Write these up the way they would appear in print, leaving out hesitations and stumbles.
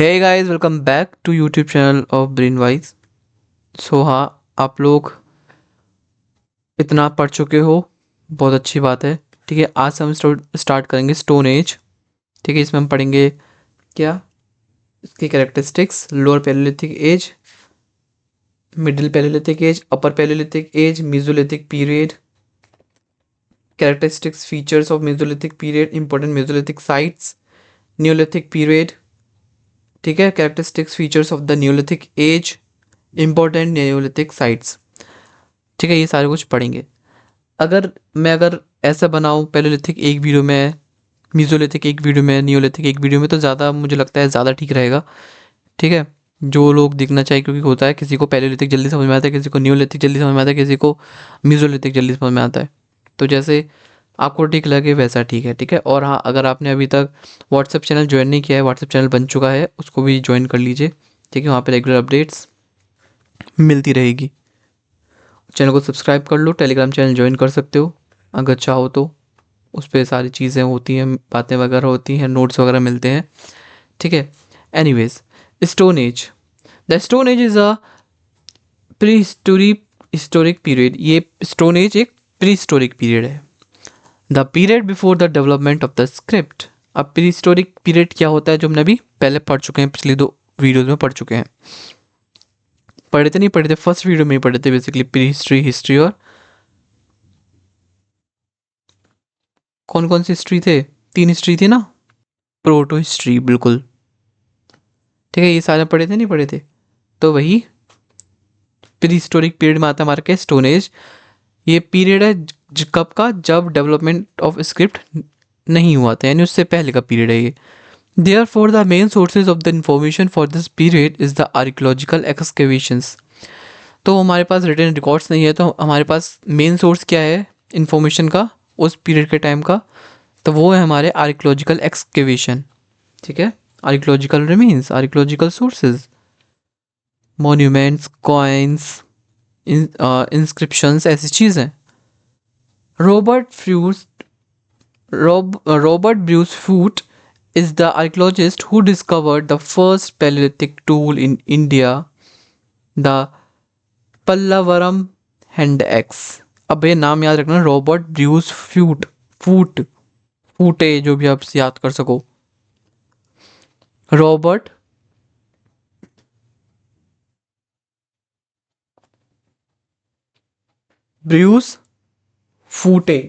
Hey guys, welcome back to YouTube channel of brain wise. हाँ, आप लोग इतना पढ़ चुके हो, बहुत अच्छी बात है। ठीक है, आज से हम स्टार्ट करेंगे स्टोन एज। ठीक है, इसमें हम पढ़ेंगे क्या, इसकी characteristics, lower palaeolithic age, middle palaeolithic age, upper palaeolithic age, mesolithic period, characteristics features of mesolithic period, important mesolithic sites, neolithic period. ठीक है, characteristics features of the neolithic age, important neolithic sites. ठीक है, ये सारे कुछ पढ़ेंगे। अगर ऐसा बनाऊँ पैलेलिथिक एक वीडियो में, मेसोलिथिक एक वीडियो में, नियोलिथिक एक वीडियो में, तो ज़्यादा मुझे लगता है ज़्यादा ठीक रहेगा। ठीक है, जो लोग देखना चाहिए, क्योंकि होता है किसी को पैलेलिथिक जल्दी समझ में आता है, किसी को नियोलिथिक जल्दी समझ में आता है, किसी को मेसोलिथिक जल्दी समझ में आता है। तो जैसे आपको ठीक लगे वैसा ठीक है। ठीक है, और हाँ, अगर आपने अभी तक व्हाट्सएप चैनल ज्वाइन नहीं किया है, व्हाट्सएप चैनल बन चुका है, उसको भी ज्वाइन कर लीजिए। ठीक है, वहाँ पर रेगुलर अपडेट्स मिलती रहेगी। चैनल को सब्सक्राइब कर लो, टेलीग्राम चैनल ज्वाइन कर सकते हो अगर चाहो तो। उस पर सारी चीज़ें होती हैं, बातें वगैरह होती हैं, नोट्स वगैरह मिलते हैं। ठीक है, anyways, stone age. The stone age is a pre historic period. ये स्टोन एज एक प्री हिस्टोरिक पीरियड है। The period before the development of the script. अब प्री हिस्टोरिक पीरियड क्या होता है, जो हमने अभी पहले पढ़ चुके हैं, पिछली 2 वीडियोज़ में पढ़ चुके हैं। पढ़े थे नहीं पढ़े थे, फर्स्ट वीडियो में ही पढ़े थे बेसिकली, प्री हिस्ट्री, हिस्ट्री, और कौन कौन सी हिस्ट्री थे, 3 हिस्ट्री थी ना, प्रोटो हिस्ट्री, बिल्कुल। ठीक है, ये सारे पढ़े थे नहीं पढ़े थे, तो वही प्री हिस्टोरिक पीरियड में आता है हमारे क्या, स्टोन एज। ये पीरियड है कब का, जब डेवलपमेंट ऑफ स्क्रिप्ट नहीं हुआ था, यानी उससे पहले का पीरियड है ये। Therefore, the main sources of the information for this period is the archaeological excavations. तो हमारे पास रिटन रिकॉर्ड्स नहीं है, तो हमारे पास मेन सोर्स क्या है इंफॉर्मेशन का उस पीरियड के टाइम का, तो वो है हमारे आर्कियोलॉजिकल एक्सकेवेशन। ठीक है, archaeological remains, archaeological sources, monuments, coins, inscriptions, ऐसी चीज़ें। Robert fuse Robert Bruce Foote is the archaeologist who discovered the first Paleolithic tool in India, the Pallavaram hand axe. अब ये नाम याद रखना, रॉबर्ट ब्रूस फ्यूट, फूटे, जो भी आप याद कर सको। रॉबर्ट ब्रूस फूटे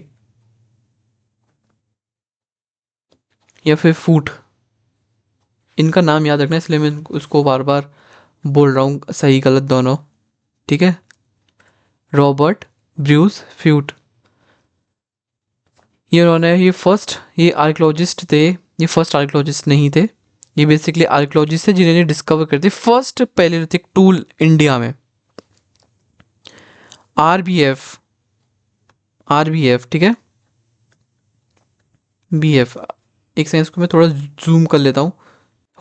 या फिर फूट, इनका नाम याद रखना, इसलिए मैं उसको बार बार बोल रहा हूँ, सही गलत दोनों। ठीक है, रॉबर्ट ब्रूस फ्यूट, ये आर्कियोलॉजिस्ट थे। ये फर्स्ट आर्कियोलॉजिस्ट नहीं थे, ये बेसिकली आर्कियोलॉजिस्ट थे जिन्होंने डिस्कवर कर the first palaeolithic tool India में। आरबीएफ, ठीक है, बीएफ। एक सेकंड, इसको मैं थोड़ा जूम कर लेता हूँ,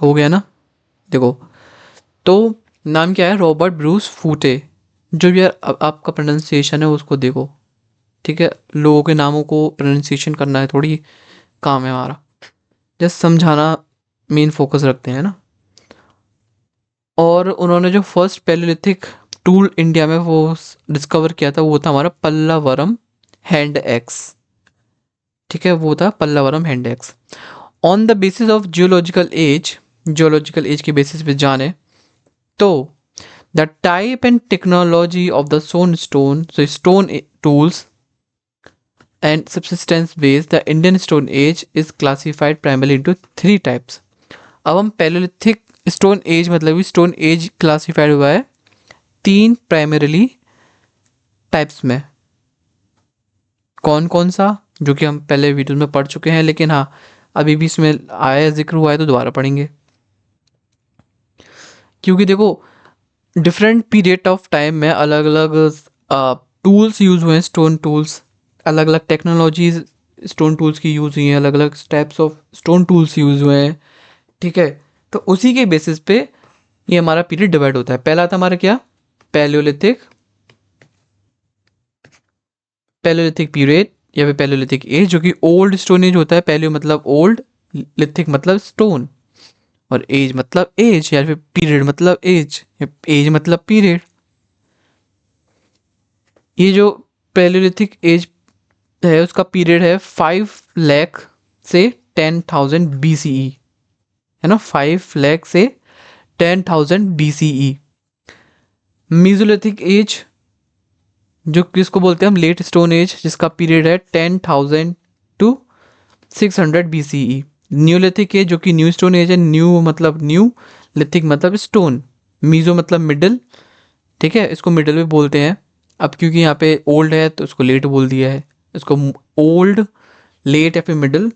हो गया ना। देखो, तो नाम क्या है, रॉबर्ट ब्रूस फूटे। जो भी आपका प्रोनाउंसिएशन है उसको देखो। ठीक है, लोगों के नामों को प्रोनाउंसिएशन करना है, थोड़ी काम है हमारा, जस्ट समझाना मेन फोकस रखते हैं ना। और उन्होंने जो फर्स्ट पैलेलिथिक टूल इंडिया में वो डिस्कवर किया था, वो था हमारा पल्लावरम हैंड एक्स। ठीक है, वो था Pallavaram hand axe. On the basis of geological age के बेसिस पे जाने तो the type and technology of the stone tools and subsistence based, the Indian Stone Age is classified primarily into 3 types. अब हम पैलेलिथिक स्टोन एज, मतलब stone age classified हुआ है 3 primarily types में। कौन कौन सा, जो कि हम पहले वीडियो में पढ़ चुके हैं, लेकिन हाँ, अभी भी इसमें आया जिक्र हुआ है तो दोबारा पढ़ेंगे, क्योंकि देखो डिफरेंट पीरियड ऑफ टाइम में अलग अलग टूल्स यूज हुए हैं, स्टोन टूल्स, अलग अलग टेक्नोलॉजीज स्टोन टूल्स की यूज़ हुई हैं, अलग अलग types of stone tools use हुए हैं। ठीक है, तो उसी के बेसिस पे ये हमारा पीरियड डिवाइड होता है। पहला था हमारा क्या, पैलियोलिथिक पीरियड या फिर पैलियोलिथिक एज, जो कि ओल्ड स्टोन एज होता है। पैलियो मतलब ओल्ड, लिथिक मतलब स्टोन, और एज मतलब एज, या फिर पीरियड मतलब एज, एज मतलब पीरियड। ये जो पैलियोलिथिक एज है उसका पीरियड है 5 लाख से 10,000 BCE, है ना, 5 लाख से 10,000 BCE। मीजोलिथिक एज जो किसको बोलते हैं हम, लेट स्टोन एज, जिसका पीरियड है 10,000 टू 600 BCE। न्यूलिथिक एज जो कि न्यू स्टोन एज है, न्यू मतलब न्यू, लिथिक मतलब स्टोन, मीजो मतलब मिडल, ठीक है, इसको मिडल भी बोलते हैं। अब क्योंकि यहाँ पे ओल्ड है तो इसको लेट बोल दिया है, इसको ओल्ड, लेट या फिर मिडल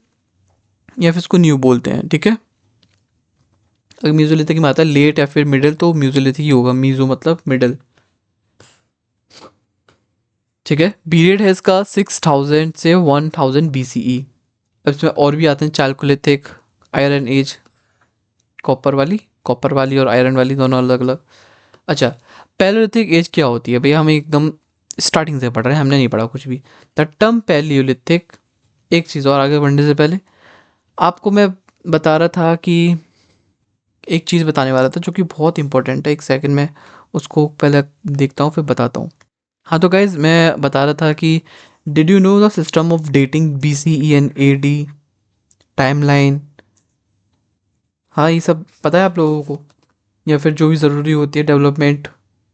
या फिर इसको न्यू बोलते हैं, ठीक है। अगर म्यूजोलिथिक में आता है लेट या फिर मिडल तो म्यूजोलिथिक ही होगा, मीजो मतलब मिडल, ठीक है। पीरियड है इसका 6,000 से 1,000 BCE। अब इसमें और भी आते हैं, चालकोलिथिक, आयरन एज, कॉपर वाली और आयरन वाली दोनों अलग अलग। अच्छा, पैलियोलिथिक एज क्या होती है भैया, हम एकदम स्टार्टिंग से पढ़ रहे हैं, हमने नहीं पढ़ा कुछ भी। द टर्म पैलियोलिथिक, एक चीज़ और आगे बढ़ने से पहले आपको मैं बता रहा था कि एक चीज़ बताने वाला था जो कि बहुत इंपॉर्टेंट है, एक सेकंड में उसको पहले देखता हूँ फिर बताता हूँ। हाँ तो गाइज मैं बता रहा था कि did you know the system of dating BCE and AD, timeline, हाँ ये सब पता है आप लोगों को, या फिर जो भी ज़रूरी होती है, development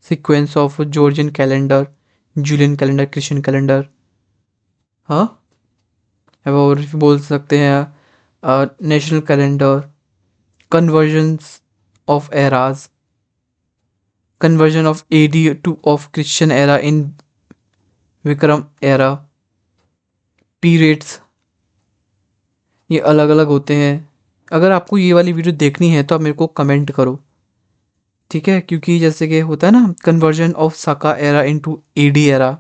sequence of Georgian calendar, Julian calendar, Christian calendar, हाँ, और भी बोल सकते हैं national calendar, conversions of eras, conversion of AD to of Christian era in Vikram era, periods, ये अलग अलग होते हैं। अगर आपको ये वाली वीडियो देखनी है तो आप मेरे को कमेंट करो, ठीक है, क्योंकि जैसे कि होता है ना, conversion of Saka era into AD era,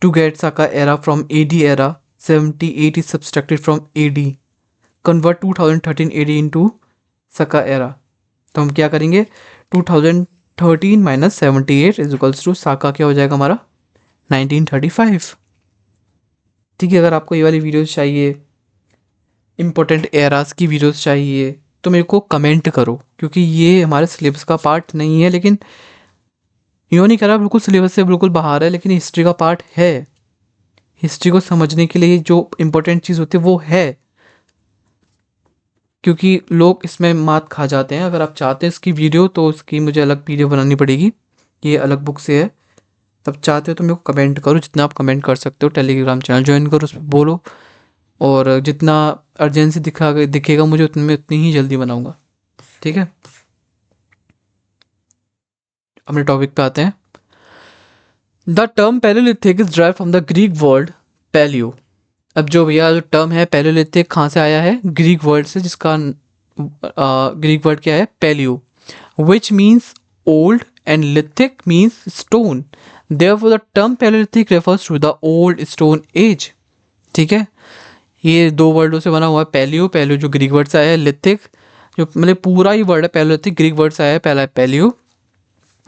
to get Saka era from AD era 78 is subtracted from AD, convert 2013 AD into Saka era. तो हम क्या करेंगे, 2013 minus 78 is equals to Saka क्या हो जाएगा हमारा 1935, ठीक है। अगर आपको ये वाली वीडियोस चाहिए, इंपॉर्टेंट एरास की वीडियोस चाहिए, तो मेरे को कमेंट करो, क्योंकि ये हमारे सिलेबस का पार्ट नहीं है, लेकिन यूँ नहीं कह रहा बिल्कुल सिलेबस से बिल्कुल बाहर है, लेकिन हिस्ट्री का पार्ट है। हिस्ट्री को समझने के लिए जो इम्पोर्टेंट चीज़ होती है वो है, क्योंकि लोग इसमें मात खा जाते हैं। अगर आप चाहते हैं इसकी वीडियो तो उसकी मुझे अलग वीडियो बनानी पड़ेगी, ये अलग बुक से है। तब चाहते हो तो मेरे को कमेंट करो, जितना आप कमेंट कर सकते हो। टेलीग्राम चैनल ज्वाइन करो, उस पर बोलो, और जितना अर्जेंसी दिखेगा मुझे उतनी ही जल्दी बनाऊंगा, ठीक है। अपने टॉपिक पे आते हैं। The term palaeolithic is drive from the Greek word palaeo. अब जो भैया जो टर्म है पैलियोलिथिक कहाँ से आया है, ग्रीक वर्ड से, जिसका ग्रीक वर्ड क्या है, palaeo, which means old and lithic means stone. Therefore the term palaeolithic refers to the old stone age, ठीक है। ये दो वर्डों से बना हुआ है, पैलियो, पैलियो जो ग्रीक वर्ड से आया है, लिथिक जो मतलब पूरा ही वर्ड है, पैलियोलिथिक ग्रीक वर्ड से आया है, पहला है पैलियो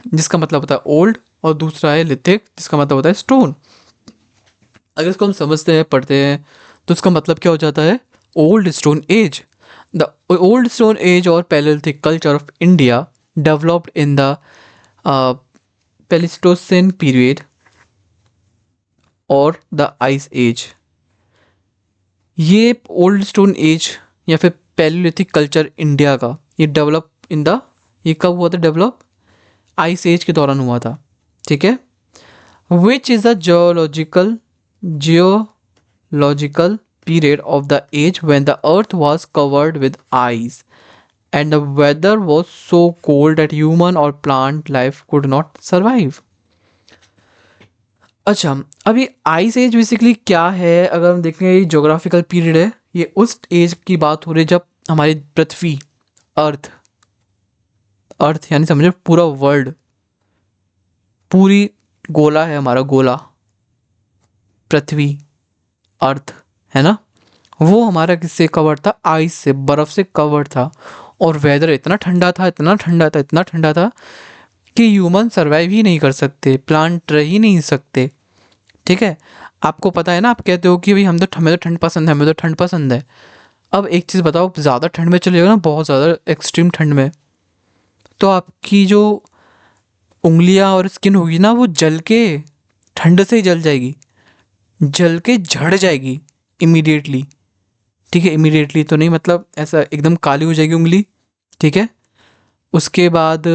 जिसका मतलब होता है ओल्ड, और दूसरा है लिथिक जिसका मतलब होता है स्टोन। अगर इसको हम समझते हैं, पढ़ते हैं, तो इसका मतलब क्या हो जाता है, old stone age. The old stone age और palaeolithic culture of India developed in the Pleistocene period और द आइस एज। ये ओल्ड स्टोन एज या फिर पैलियोलिथिक कल्चर इंडिया का, ये डेवलप इन द, ये कब हुआ था डेवलप, आइस एज के दौरान हुआ था, ठीक है। Which is a geological period of the age when the earth was covered with ice and the weather was so cold that human or plant life could not survive। अच्छा, अभी ice as basically क्या है, अगर हम देखें ये geographical period है, ये उस एज की बात हो रही है जब हमारी पृथ्वी, अर्थ, अर्थ यानी समझो पूरा वर्ल्ड, पूरी गोला है हमारा, गोला पृथ्वी, अर्थ, है ना, वो हमारा किससे कवर था, आइस से, बर्फ़ से कवर था। और वेदर इतना ठंडा था, इतना ठंडा था, इतना ठंडा था कि ह्यूमन सर्वाइव ही नहीं कर सकते, प्लांट रह ही नहीं सकते, ठीक है। आपको पता है ना, आप कहते हो कि भाई हमें तो ठंड पसंद है, हमें तो ठंड पसंद है। अब एक चीज़ बताओ, ज़्यादा ठंड में चले जाओ ना, बहुत ज़्यादा एक्सट्रीम ठंड में, तो आपकी जो उंगलियां और स्किन होगी ना, वो जल के, ठंड से ही जल जाएगी, जल के झड़ जाएगी इमीडिएटली। ठीक है, इमीडिएटली तो नहीं, मतलब ऐसा एकदम काली हो जाएगी उंगली। ठीक है, उसके बाद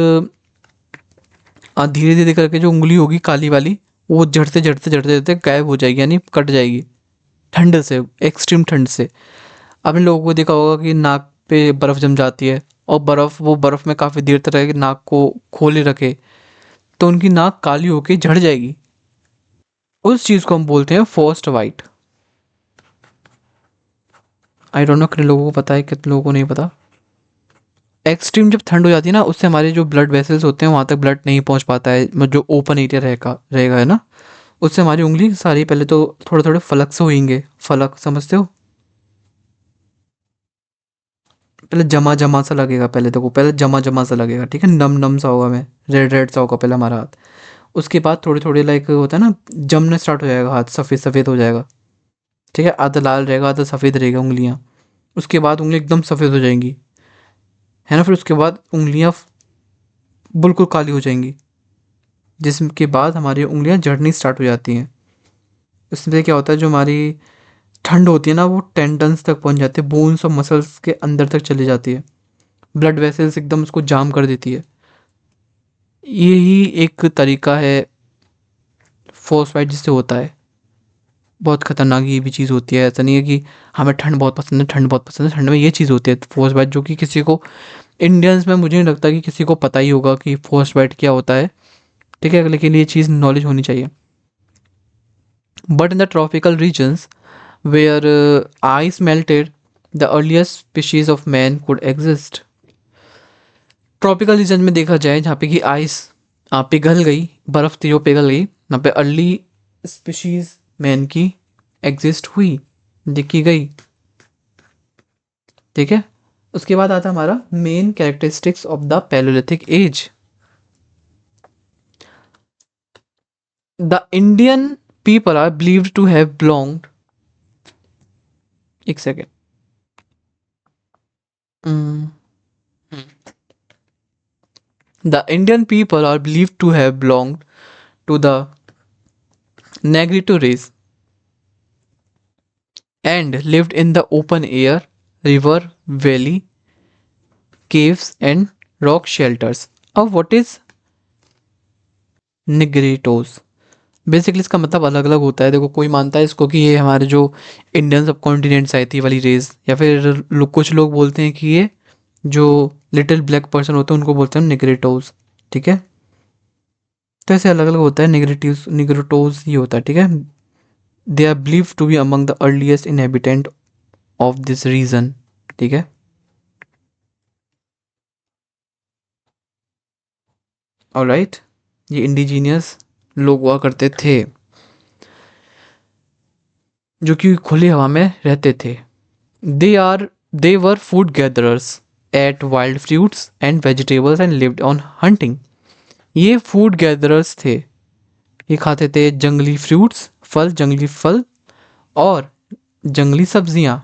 धीरे धीरे करके जो उंगली होगी काली वाली, वो झड़ते झड़ते झड़ते झड़ते गायब हो जाएगी, यानी कट जाएगी ठंड से, एक्सट्रीम ठंड से। आपने लोगों को देखा होगा कि नाक पे बर्फ़ जम जाती है, और वो बर्फ़ में काफ़ी देर तक रह के नाक को खोले रखे, तो उनकी नाक काली होके झड़ जाएगी। उस चीज़ को हम बोलते हैं first white. I don't know कितने लोगों को पता है, कितने लोगों को नहीं पता। एक्सट्रीम जब ठंड हो जाती है ना, उससे हमारे जो ब्लड वेसल्स होते हैं वहाँ तक ब्लड नहीं पहुँच पाता है, मतलब जो ओपन एरिया रहेगा रहेगा है ना, उससे हमारी उंगली सारी पहले तो थोड़े थोड़े फलक से होंगे। फलक समझते हो? पहले जमा जमा सा लगेगा, पहले देखो, पहले जमा जमा सा लगेगा, ठीक है, नम नम सा होगा, में रेड रेड सा होगा पहले हमारा हाथ। उसके बाद थोड़े थोड़े लाइक होता है ना, जमने स्टार्ट हो जाएगा हाथ, सफ़ेद सफ़ेद हो जाएगा। ठीक है, आधा लाल रहेगा आधा सफ़ेद रहेगा उंगलियाँ। उसके बाद उंगली एकदम सफ़ेद हो जाएंगी, है ना, फिर उसके बाद उंगलियाँ बिल्कुल काली हो जाएंगी, जिसके बाद हमारी उंगलियाँ झड़नी स्टार्ट हो जाती हैं। इसमें क्या होता है, जो हमारी ठंड होती है ना, वो टेंडन्स तक पहुंच जाती है, बोन्स और मसल्स के अंदर तक चली जाती है, ब्लड वेसल्स एकदम उसको जाम कर देती है। यही एक तरीका है फोर्स फाइट जिससे होता है। बहुत खतरनाक ये भी चीज़ होती है, ऐसा नहीं है कि हमें ठंड बहुत पसंद है, ठंड बहुत पसंद है, ठंड में ये चीज़ होती है फोर्स फाइट, जो कि किसी को, इंडियंस में मुझे नहीं लगता कि किसी को पता ही होगा कि फोर्स फाइट क्या होता है। ठीक है, लेकिन ये चीज़ नॉलेज होनी चाहिए। But in the tropical regions where ice melted, the earliest species of man could exist. Tropical region में देखा जाए, जहाँ पे कि आइस पिघल गई, बर्फ थी जो पिघल गई, वहाँ पे अर्ली स्पीशीज मैन की एग्जिस्ट हुई, देखी गई। ठीक है, उसके बाद आता हमारा main characteristics of the palaeolithic age. The Indian people are believed to have belonged, एक second, the Indian people are believed to have belonged to the Negrito race and lived in the open air, river, valley, caves, and rock shelters. अब what is Negritos? Basically इसका मतलब अलग अलग होता है। देखो, कोई मानता है इसको कि ये हमारे जो इंडियन सब कॉन्टिनेंट से आई थी वाली रेस, या फिर कुछ लोग बोलते हैं कि ये जो लिटिल ब्लैक पर्सन होते हैं उनको बोलते हैं निग्रेटोज। ठीक है, तो ऐसे अलग अलग होता है, निग्रेटिव निग्रेटोज ये होता है। ठीक है, they are believe to be among the earliest inhabitant of this region. ठीक है, ऑलराइट, ये इंडिजीनियस लोग हुआ करते थे, जो कि खुली हवा में रहते थे। They were food gatherers, ate wild fruits and vegetables and lived on hunting. ये फूड गैदरर्स थे, ये खाते थे जंगली फ्रूट्स, जंगली फल और जंगली सब्जियां।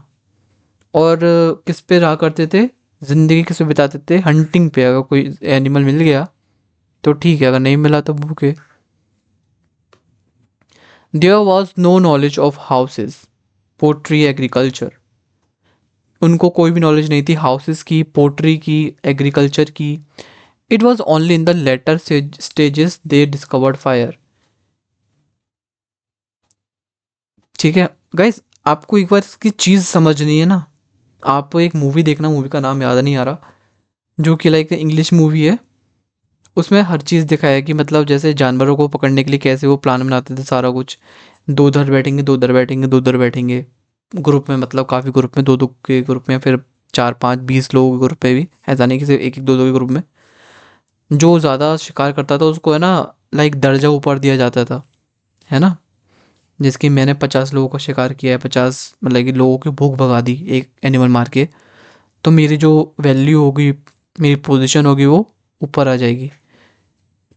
और किस पे रहा करते थे, जिंदगी किस पे बिताते थे, हंटिंग पे। अगर कोई एनिमल मिल गया तो ठीक है, अगर नहीं मिला तो भूखे। There was no knowledge of houses, pottery, agriculture. उनको कोई भी नॉलेज नहीं थी हाउसेस की, पोट्री की, एग्रीकल्चर की। It was only in the later stages they discovered fire. ठीक है गाइस, आपको एक बार इसकी चीज़ समझनी है ना, आप एक मूवी देखना, मूवी का नाम याद नहीं आ रहा, जो कि लाइक इंग्लिश मूवी है। उसमें हर चीज़ दिखाया है कि मतलब जैसे जानवरों को पकड़ने के लिए कैसे वो प्लान बनाते थे, सारा कुछ। दो उधर बैठेंगे, दो उधर बैठेंगे, दो उधर बैठेंगे, ग्रुप में, मतलब काफ़ी ग्रुप में, दो दो के ग्रुप में, फिर 4 5 20 लोगों के ग्रुप में भी, ऐसा नहीं कि सिर्फ एक एक दो दो के ग्रुप में। जो ज़्यादा शिकार करता था उसको, है ना, लाइक दर्जा ऊपर दिया जाता था, है ना। जिसकी मैंने 50 लोगों का शिकार किया है, 50 मतलब कि लोगों की भूख भगा दी एक एनिमल मार के, तो मेरी जो वैल्यू होगी, मेरी पोजीशन होगी, वो ऊपर आ जाएगी।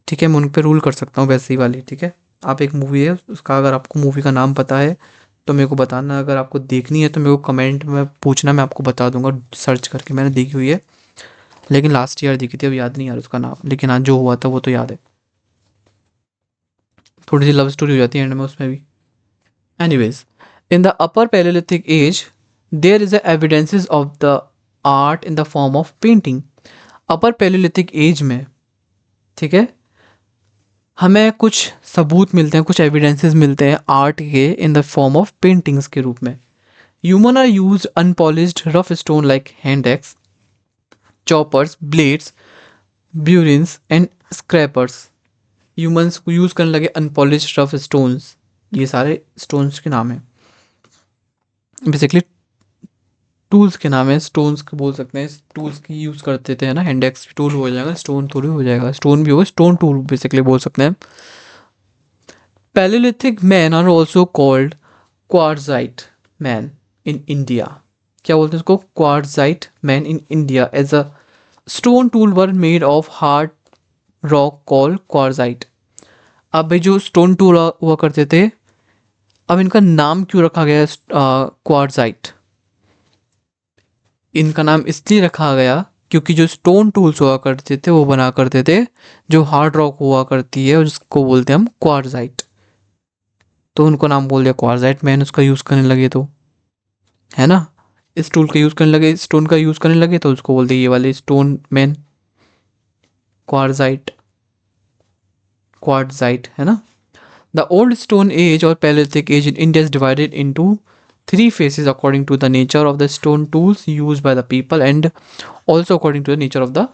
ठीक है, मैं उन पे रूल कर सकता हूँ, वैसे ही वाली। ठीक है, आप एक मूवी है उसका, अगर आपको मूवी का नाम पता है तो मेरे को बताना, अगर आपको देखनी है तो मेरे को कमेंट में पूछना, मैं आपको बता दूंगा सर्च करके। मैंने देखी हुई है, लेकिन लास्ट ईयर देखी थी, अब याद नहीं यार उसका नाम, लेकिन आज जो हुआ था वो तो याद है। थोड़ी सी लव स्टोरी हो जाती है एंड में उसमें भी। Anyways, in the upper palaeolithic age there is evidences of the art in the form of painting. Upper palaeolithic age में, ठीक है, हमें कुछ सबूत मिलते हैं, कुछ एविडेंसेस मिलते हैं आर्ट के in the form of paintings के रूप में। Human are use unpolished rough stone like hand axe, choppers, blades, burins and scrapers. Humans को यूज करने लगे अनपॉलिश्ड रफ स्टोन्स, ये सारे स्टोन्स के नाम हैं, बेसिकली टूल्स के नाम है, स्टोन्स को बोल सकते हैं, टूल्स की यूज करते थे, है ना। हैंड एक्स टूल हो जाएगा, स्टोन थोड़ी हो जाएगा, स्टोन भी होगा, स्टोन टूल बेसिकली बोल सकते हैं। Paleolithic men are also called quartzite man in India. क्या बोलते हैं उसको? Quartzite man in India as a stone tool were made of hard rock called quartzite. अब ये जो स्टोन टूल हुआ करते थे, अब इनका नाम क्यों रखा गया क्वार्ट्जाइट? इनका नाम इसलिए रखा गया क्योंकि जो स्टोन टूल्स हुआ करते थे वो बना करते थे जो हार्ड रॉक हुआ करती है, उसको बोलते हैं हम क्वार्ट्जाइट। तो उनको नाम बोल दिया क्वार्ट्जाइट मैन, उसका यूज़ करने लगे तो, है ना। इस टूल का यूज़ करने लगे, स्टोन का यूज़ करने लगे तो उसको बोलते ये वाले स्टोन मैन, क्वार्ट्जाइट, क्वार्ट्जाइट, है ना। द ओल्ड स्टोन एज और palaeolithic age in India is divided into three phases according to the nature of the stone tools used by the people and also according to the nature of the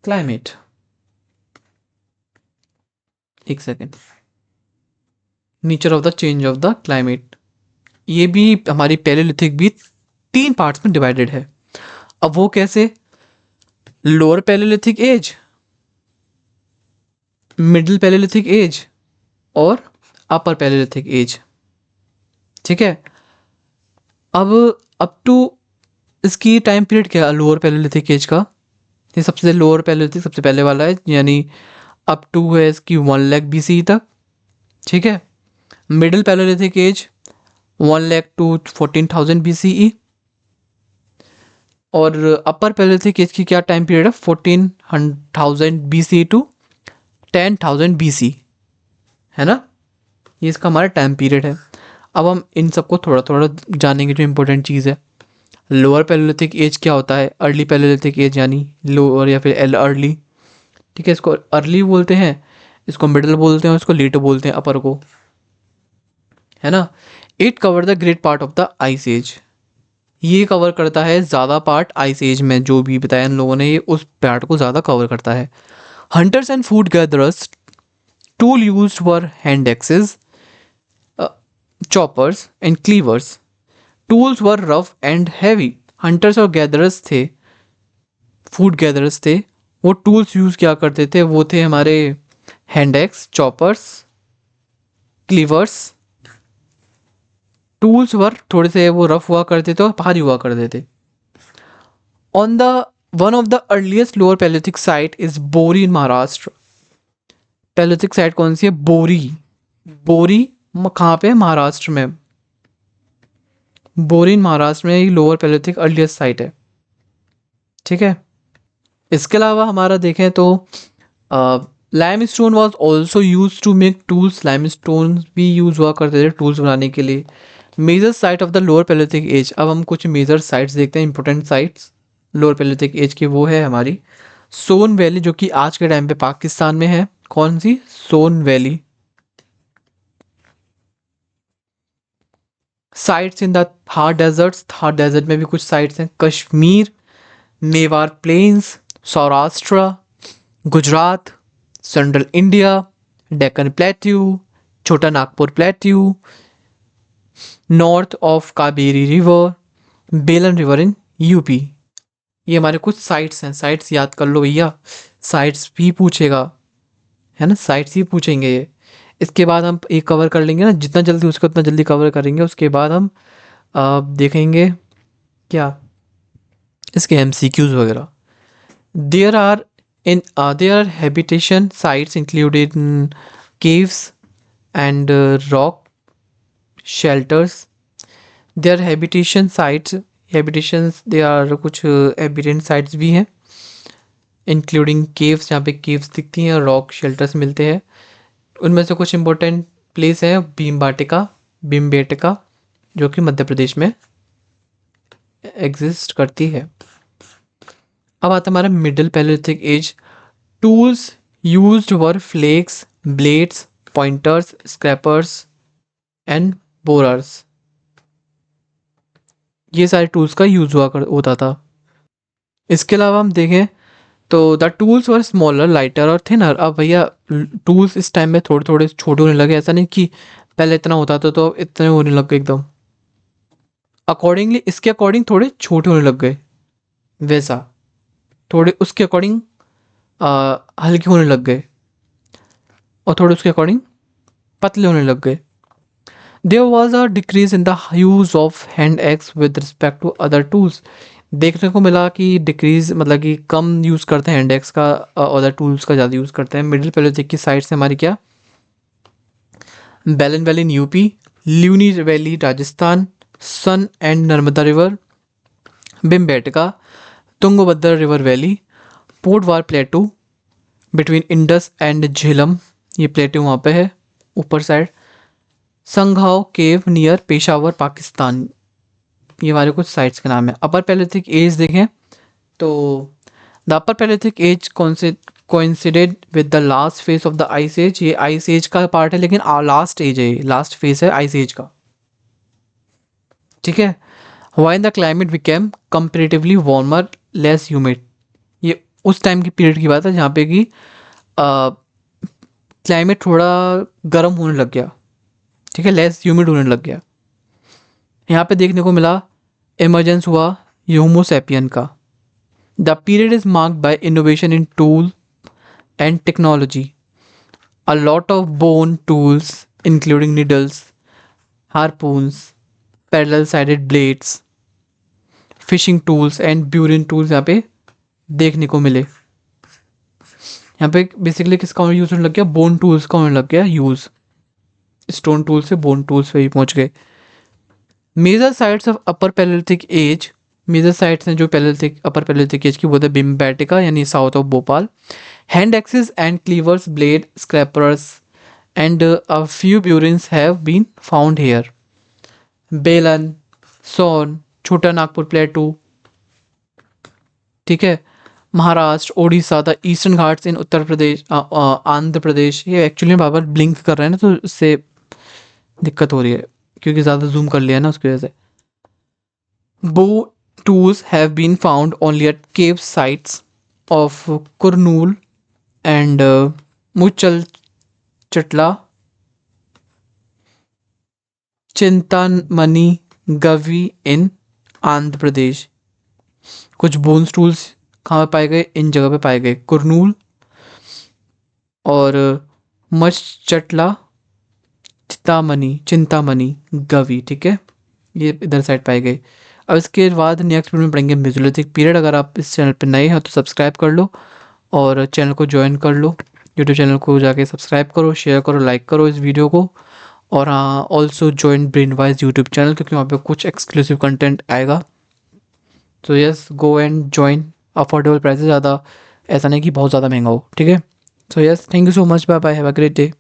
climate. एक second, nature of the change of the climate, ये भी हमारी palaeolithic भी 3 parts में divided है। अब वो कैसे? Lower palaeolithic age, middle palaeolithic age और अपर पैलेलिथिक एज, ठीक है। अब अप टू इसकी टाइम पीरियड क्या है लोअर पैलेलिथिक एज का? ये सबसे लोअर पैलेलिथिक सबसे पहले वाला है, यानी अप टू है इसकी 1 लाख BCE तक, ठीक है। Middle palaeolithic age 1 lakh to 14,000 BCE, और अपर पैलेलिथिक एज की क्या टाइम पीरियड है? 14,000 BCE टू 10,000 BC, है ना। ये इसका हमारा टाइम पीरियड है। अब हम इन सबको थोड़ा थोड़ा जानेंगे, जो इम्पोर्टेंट चीज़ है। लोअर पैलेलिथिक एज क्या होता है? अर्ली पैलेलिथिक एज यानी लोअर या फिर एल अर्ली, ठीक है। इसको अर्ली बोलते हैं, इसको मिडिल बोलते हैं, इसको लेट बोलते हैं, अपर को, है ना। It cover the great part of the ice age, ये कवर करता है ज़्यादा पार्ट आइस एज में, जो भी बताया इन लोगों ने, ये उस पार्ट को ज़्यादा कवर करता है। Hunters and food gatherers tool used were hand axes, choppers and cleavers. Tools were rough and heavy. Hunters और गैदरर्स थे, फूड गैदरर्स थे, वो टूल्स यूज़ क्या करते थे? वो थे हमारे हैंड एक्स, चॉपर्स, क्लीवर्स। टूल्स वर थोड़े से वो रफ हुआ करते थे और भारी हुआ करते थे। On the one of the earliest lower palaeolithic site is बोरी इन महाराष्ट्र। पैलेलिथिक साइट कौन सी है? बोरी। बोरी कहाँ पे? महाराष्ट्र में। बोरी इन महाराष्ट्र में लोअर पैलेलिथिक अर्लीस्ट साइट है, ठीक है। इसके अलावा हमारा देखें तो limestone was also use to make tools. Limestone भी यूज हुआ करते थे टूल्स बनाने के लिए। Major site of the lower palaeolithic age, अब हम कुछ मेजर साइट्स देखते हैं, important sites lower palaeolithic age की। वो है हमारी सोन वैली, जो कि आज के टाइम पे पाकिस्तान में है। कौन सी? Son valley. Sites in the Thar deserts, Thar desert में भी कुछ साइट्स हैं। Kashmir, Mewar plains, Saurashtra, Gujarat, central India, Deccan plateau, Chota Nagpur plateau, north of Kaveri river, Belan river in UP. ये हमारे कुछ साइट्स हैं, साइट्स याद कर लो भैया, साइट्स भी पूछेगा, है ना, साइट्स ही पूछेंगे ये। इसके बाद हम एक कवर कर लेंगे ना, जितना जल्दी उसको उतना जल्दी कवर करेंगे। उसके बाद हम देखेंगे क्या, इसके MCQs वगैरह। There are habitation sites included in caves and rock shelters, there habitation sites, habitations they are कुछ हैबिटेंट साइट्स भी हैं, इंक्लूडिंग केव्स, जहाँ पे केव्स दिखती हैं और रॉक शेल्टर्स मिलते हैं। उनमें से कुछ इंपॉर्टेंट प्लेस है भीमबाटिका, भीमबेटका, जो कि मध्य प्रदेश में एग्जिस्ट करती है। अब आता है हमारा middle palaeolithic age. Tools used were flakes, blades, pointers, scrapers and borers. ये सारे टूल्स का यूज होता था। इसके अलावा हम देखें तो the tools were smaller, lighter और थिनर। अब भैया टूल्स इस टाइम में थोड़े थोड़े छोटे होने लगे, ऐसा नहीं कि पहले इतना होता था तो इतने होने लग गए एकदम। अकॉर्डिंगली इसके अकॉर्डिंग थोड़े छोटे होने लग गए, वैसा थोड़े उसके अकॉर्डिंग हल्के होने लग गए और थोड़े उसके अकॉर्डिंग पतले होने लग गए। There was a decrease in the use of hand axe with respect to other tools. देखने को मिला कि डिक्रीज मतलब कि कम यूज़ करते हैं हैंड एक्स का, अदर टूल्स का ज़्यादा यूज़ करते हैं। मिडिल पैलेलिथिक की साइड से हमारी क्या, Belan valley in UP, Luni valley Rajasthan, Son and Narmada river, Bhimbetka, Tungabhadra river valley, Potwar plateau between Indus and Jhelum, ये प्लेटू वहाँ पे है ऊपर side, Sanghao cave near Peshawar Pakistan. ये हमारे कुछ साइट्स के नाम है। अपर पैलेलिथिक एज देखें तो the upper palaeolithic age coincided with the last phase of the ice age. ये आइस एज का पार्ट है लेकिन लास्ट एज है, लास्ट फेज है आइस एज का, ठीक है। When the climate became comparatively warmer, less humid. ये उस टाइम की पीरियड की बात है जहाँ पे कि क्लाइमेट थोड़ा गर्म होने लग गया, ठीक है, लेस ह्यूमिड होने लग गया। यहाँ पे देखने को मिला इमर्जेंस हुआ होमोसैपियन का। The period is marked by innovation in tool and technology. A lot of bone tools including needles, harpoons, parallel sided blades, fishing tools and burin tools यहाँ पे देखने को मिले। यहाँ पे बेसिकली किसका यूज होने लग गया, बोन टूल्स का होने लग गया यूज, स्टोन टूल से बोन टूल्स पे ही पहुंच गए। Major sites of upper palaeolithic age, major sites हैं जो पैलेलिथिक अपर पैलेलिथिक एज की, वो थे भीमबेटका यानी south of Bhopal, hand axes and cleavers, blade, scrapers and a few burins have been found here. Belan, Son, Chota Nagpur plateau, ठीक है, Maharashtra, Odisha, the Eastern Ghats in Uttar Pradesh, Andhra Pradesh. ये actually बार बार blink कर रहे हैं ना तो इससे दिक्कत हो रही है क्योंकि ज़्यादा जूम कर लिया ना उसकी वजह से। Bone tools have been found only at cave sites of Kurnool and Muchchatla, Chintamani, Gavi in Andhra Pradesh. कुछ बोन्स टूल्स कहाँ पे पाए गए, इन जगह पे पाए गए, कुरनूल और मचचटला, चिंतामणि, गवी, ठीक है, ये इधर साइड पाए गए। अब इसके बाद नेक्स्ट वीडियो में पढ़ेंगे मेसोलिथिक पीरियड। अगर आप इस चैनल पर नए हैं तो सब्सक्राइब कर लो और चैनल को ज्वाइन कर लो, यूट्यूब चैनल को जाके सब्सक्राइब करो, शेयर करो, लाइक करो इस वीडियो को। और हाँ, ऑल्सो ज्वाइन ब्रेनवाइज यूट्यूब चैनल क्योंकि वहाँ पे कुछ एक्सक्लूसिव कंटेंट आएगा। तो yes, go and join, affordable price है, ज़्यादा ऐसा नहीं कि बहुत ज़्यादा महंगा हो, ठीक है। So yes, thank you so much, bye bye, have a great day.